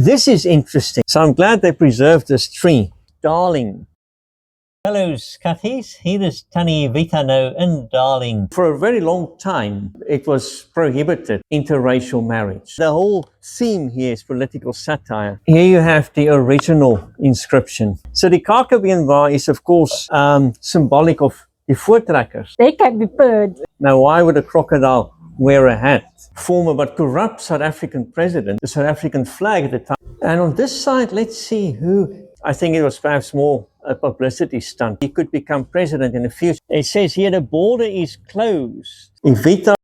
This is interesting. So I'm glad they preserved this tree. Darling. Hello, Scatties. Hier is Tannie Evita nou in Darling. For a very long time, it was prohibited, interracial marriage. The whole theme here is political satire. Here you have the original inscription. So the Kakebeenwa is, of course, symbolic of the voortrekkers. They can be birds. Now, why would a crocodile wear a hat? Former but corrupt South African president, the South African flag at the time. And on this side, let's see who, I think it was perhaps more a publicity stunt. He could become president in the future. It says here the border is closed. Evita.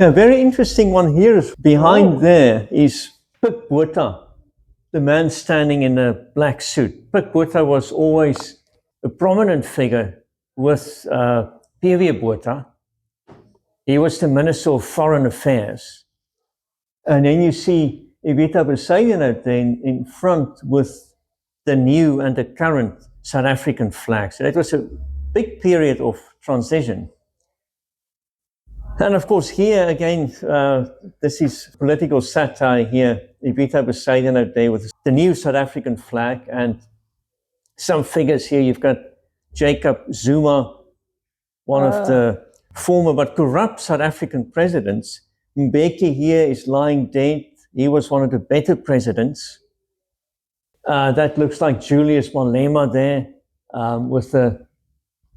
A very interesting one here is behind there is Botha, the man standing in a black suit. Botha was always a prominent figure with Botha. He was the Minister of Foreign Affairs. And then you see Evita Bezuidenhout there in front with the new and the current South African flag. So that was a big period of transition. And of course here again, this is political satire here. Evita Bezuidenhout there with the new South African flag and some figures here. You've got Jacob Zuma, one of the former but corrupt South African presidents. Mbeki here is lying dead. He was one of the better presidents. That looks like Julius Malema there with the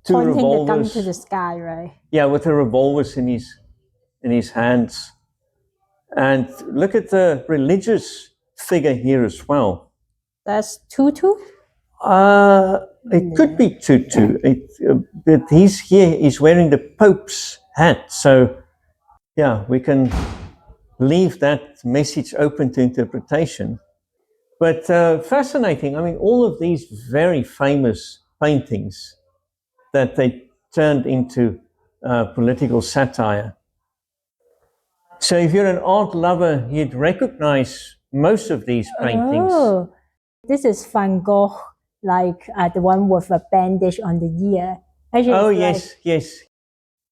two Pointing revolvers. the gun to the sky, right? Yeah, with the revolvers in his hands. And look at the religious figure here as well. That's Tutu? It could be Tutu, but he's wearing the Pope's hat. So, yeah, we can leave that message open to interpretation. But fascinating, I mean, all of these very famous paintings that they turned into political satire. So if you're an art lover, you'd recognize most of these paintings. Oh, this is Van Gogh, like the one with a bandage on the ear. Actually, Oh, yes. yes.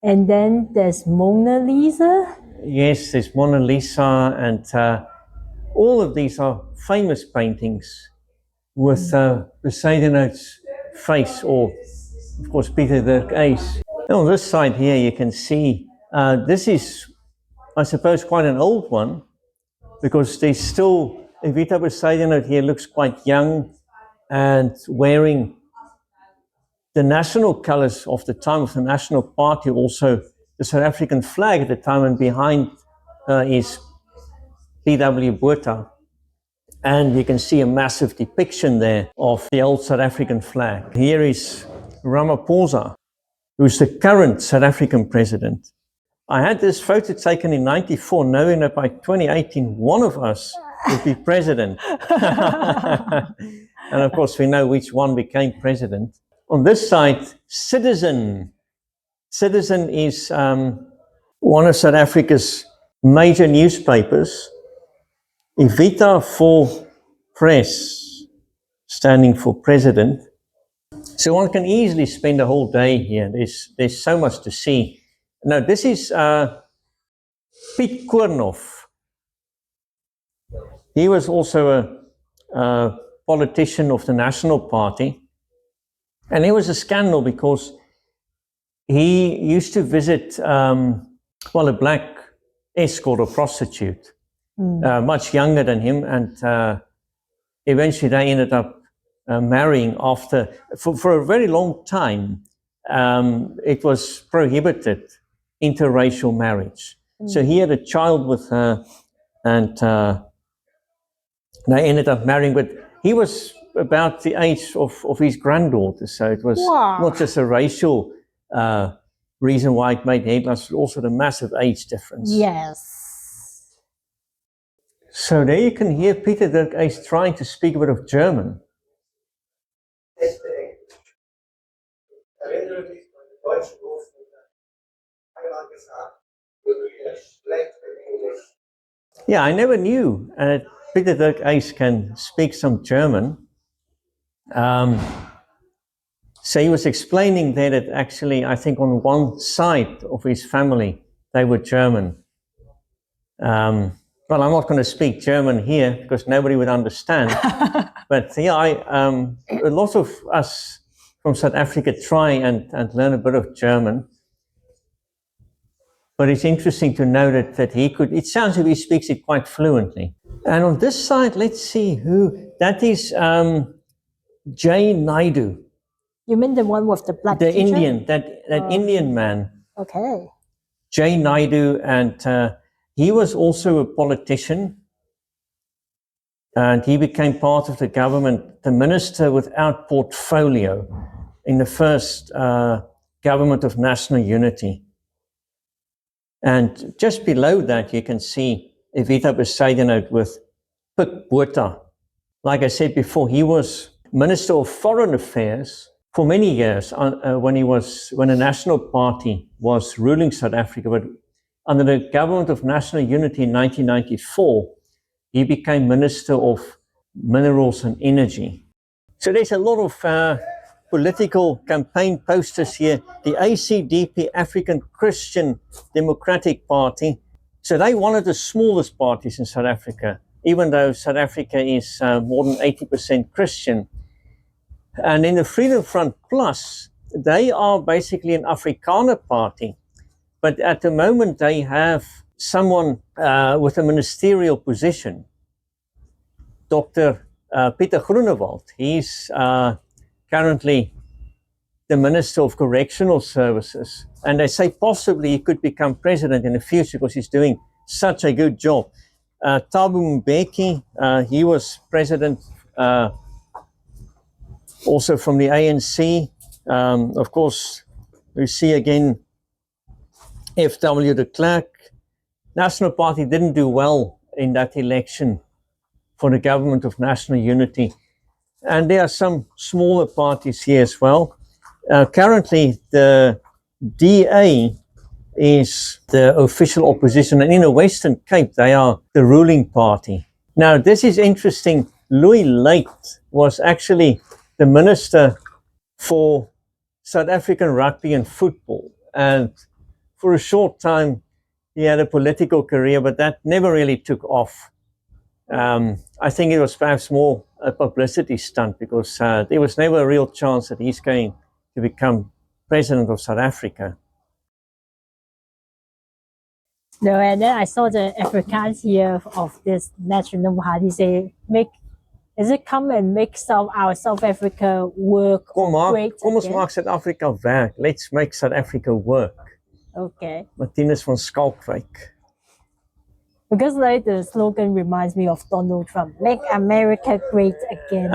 And then there's Mona Lisa. Yes, there's Mona Lisa, and all of these are famous paintings with Bezuidenhout's face, or of course Pieter Dirk Ace. On this side here you can see, this is, I suppose, quite an old one, because there's still, Evita Bezuidenhout here looks quite young and wearing the national colors of the time of the National Party, also the South African flag at the time, and behind is P.W. Botha. And you can see a massive depiction there of the old South African flag. Here is Ramaphosa, who's the current South African president. I had this photo taken in '94, knowing that by 2018, one of us would be president. And of course, we know which one became president. On this side, Citizen. Citizen is one of South Africa's major newspapers. Evita for press, standing for president. So one can easily spend a whole day here. There's so much to see. Now this is Piet Koornof. He was also a politician of the National Party. And there was a scandal because he used to visit, a black escort or prostitute, much younger than him, and eventually they ended up marrying after, for a very long time, it was prohibited, interracial marriage. So he had a child with her, and they ended up marrying, but he was about the age of his granddaughter, so it was not just a racial reason why it made headlines, but also the massive age difference. Yes. So there you can hear Pieter Dirk Ace trying to speak a bit of German. Yeah, I never knew Pieter Dirk Ace can speak some German. So he was explaining there that actually, I think on one side of his family, they were German. Well, I'm not going to speak German here because nobody would understand. But yeah, a lot of us from South Africa try and learn a bit of German. But it's interesting to know that he could, it sounds like he speaks it quite fluently. And on this side, let's see who, that is J. Naidoo. You mean the one with the black The t-shirt? Indian, that Indian man. Okay. J. Naidoo, and he was also a politician. And he became part of the government, the minister without portfolio in the first government of national unity. And just below that, you can see Evita Bezuidenhout with Botha. Like I said before, he was Minister of Foreign Affairs for many years when the National Party was ruling South Africa. But under the government of national unity in 1994, he became Minister of Minerals and Energy. So there's a lot of political campaign posters here. The ACDP, African Christian Democratic Party. So they one of the smallest parties in South Africa, even though South Africa is more than 80% Christian. And in the Freedom Front Plus, they are basically an Afrikaner party. But at the moment, they have someone with a ministerial position, Dr. Pieter Koornof. He's currently the Minister of Correctional Services. And they say possibly he could become president in the future because he's doing such a good job. Thabo Mbeki, he was president also from the ANC. Of course, we see again F.W. de Klerk. National Party didn't do well in that election for the government of national unity. And there are some smaller parties here as well. Currently, the DA is the official opposition, and in the Western Cape, they are the ruling party. Now, this is interesting. Louis Late was actually the minister for South African rugby and football, and for a short time, he had a political career, but that never really took off. I think it was perhaps more a publicity stunt because there was never a real chance that he's going to become president of South Africa. No, and then I saw the Afrikaans here of this national party say, is it come and make our South Africa work great Kom ons maak Suid-Afrika werk. Let's make South Africa work. Okay. Martinus van Schalkwyk. Because like the slogan reminds me of Donald Trump, make America great again.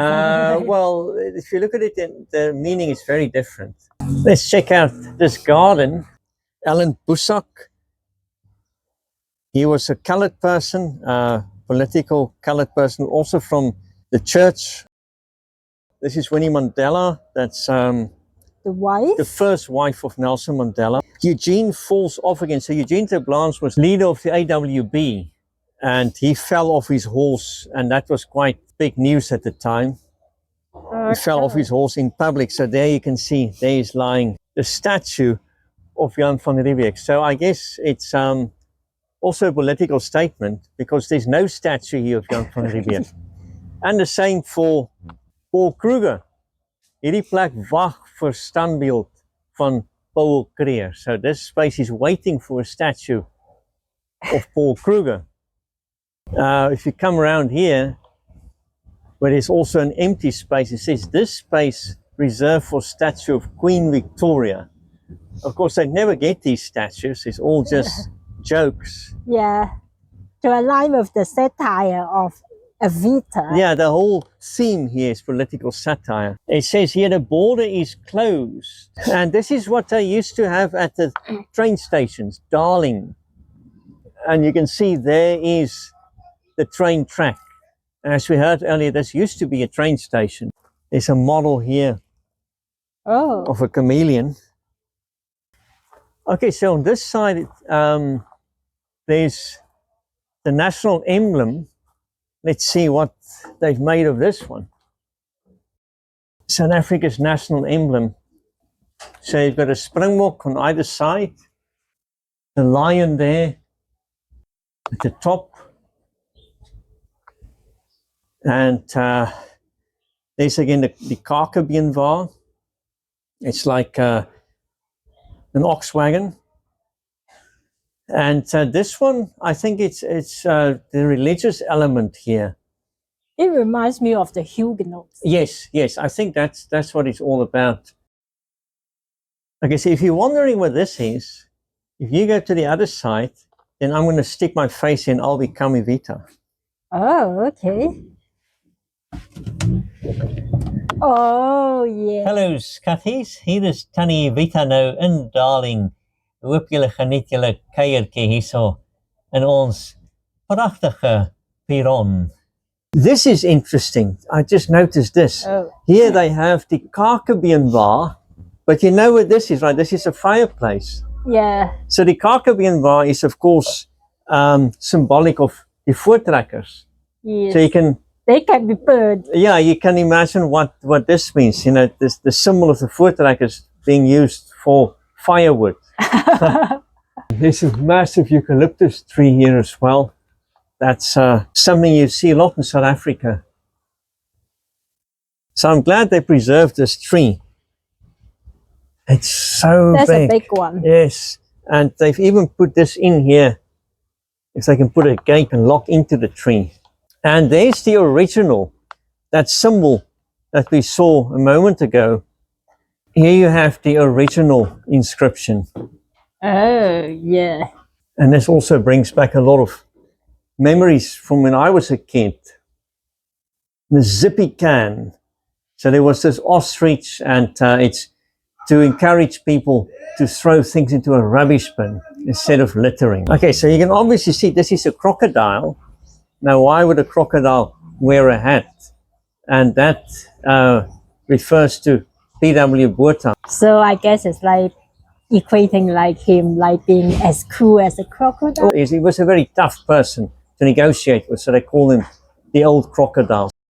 Well, if you look at it, the meaning is very different. Let's check out this garden. Alan Busak. He was a colored person, political colored person, also from the church. This is Winnie Mandela. That's the wife? The first wife of Nelson Mandela. Eugene falls off again. So Eugene de Blanche was leader of the AWB, and he fell off his horse, and that was quite big news at the time. Okay. He fell off his horse in public. So there you can see, there is lying the statue of Jan van Riebeeck. So I guess it's also a political statement because there's no statue here of Jan van Riebeeck. And the same for Paul Kruger. Hierdie plek wag vir standbeeld van Paul Kruger. So this space is waiting for a statue of Paul Kruger. If you come around here, where there's also an empty space, it says this space reserved for statue of Queen Victoria. Of course, they never get these statues. It's all just jokes. Yeah, to align with the satire of Evita. Yeah, the whole theme here is political satire. It says here the border is closed. And this is what they used to have at the train stations, Darling. And you can see there is the train track. As we heard earlier, this used to be a train station. There's a model here of a chameleon. Okay, so on this side, there's the national emblem. Let's see what they've made of this one. South Africa's national emblem. So you've got a springbok on either side, the lion there, at the top. And there's again the Karkerbeenwaar. It's like an ox wagon. And this one, I think it's the religious element here. It reminds me of the Huguenots. Yes, I think that's what it's all about. Okay, so if you're wondering what this is, if you go to the other side, then I'm going to stick my face in, I'll become Evita. Oh, okay. Oh, yeah. Hallo skatties, hier is Tannie Evita nou in Darling. Hoop julle geniet julle kuiertjie hierso in ons pragtige Perron. This is interesting. I just noticed this. Oh. Here they have the Karkerbeenwaar, but you know what this is, right? This is a fireplace. Yeah. So the Karkerbeenwaar is, of course, symbolic of the voortrekkers. Yes. So they can be burned. Yeah, you can imagine what this means. You know, the symbol of the voortrekkers being used for firewood. There's a massive eucalyptus tree here as well. That's something you see a lot in South Africa. So I'm glad they preserved this tree. It's so That's big. a big one. Yes, and they've even put this in here, if they can put a gate and lock into the tree. And there's the original, that symbol that we saw a moment ago. Here you have the original inscription. Oh, yeah. And this also brings back a lot of memories from when I was a kid. The zippy can. So there was this ostrich, and it's to encourage people to throw things into a rubbish bin instead of littering. Okay, so you can obviously see this is a crocodile. Now, why would a crocodile wear a hat? And that refers to P.W. Botha. So I guess it's like equating like him, like being as cool as a crocodile. He was a very tough person to negotiate with, so they call him the old crocodile.